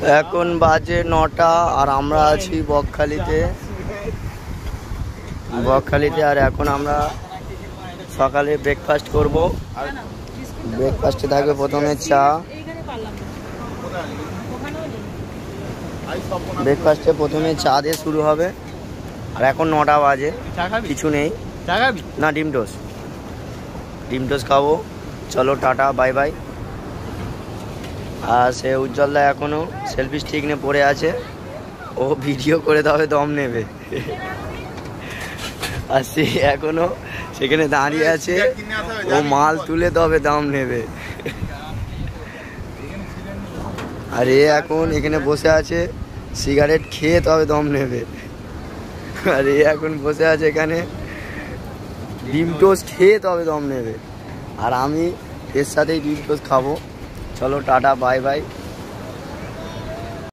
এখন বাজে 9টা আর আমরা আছি বকখালিতে। আর এখন আমরা সকালে ব্রেকফাস্ট করব। ব্রেকফাস্টে থাকবে প্রথমে চা। ব্রেকফাস্টে প্রথমে চা দিয়ে শুরু হবে। আর এখন 9টা বাজে, কিছু নেই। না, ডিম টোস্ট খাবো। চলো টাটা, বাই বাই। আর সে উজ্জ্বলদা এখনো সেলফি স্টিক নিয়ে পড়ে আছে, ও ভিডিও করে তবে দম নেবে। আর সে এখনো সেখানে দাঁড়িয়ে আছে, ও মাল তুলে তবে দম নেবে। আর এ এখন এখানে বসে আছে, সিগারেট খেয়ে তবে দম নেবে। আর এ এখন বসে আছে এখানে, ডিম টোস্ট খেয়ে তবে দম নেবে। আর আমি এর সাথেই ডিম টোস্ট খাবো। চলো টাটা, বাই বাই।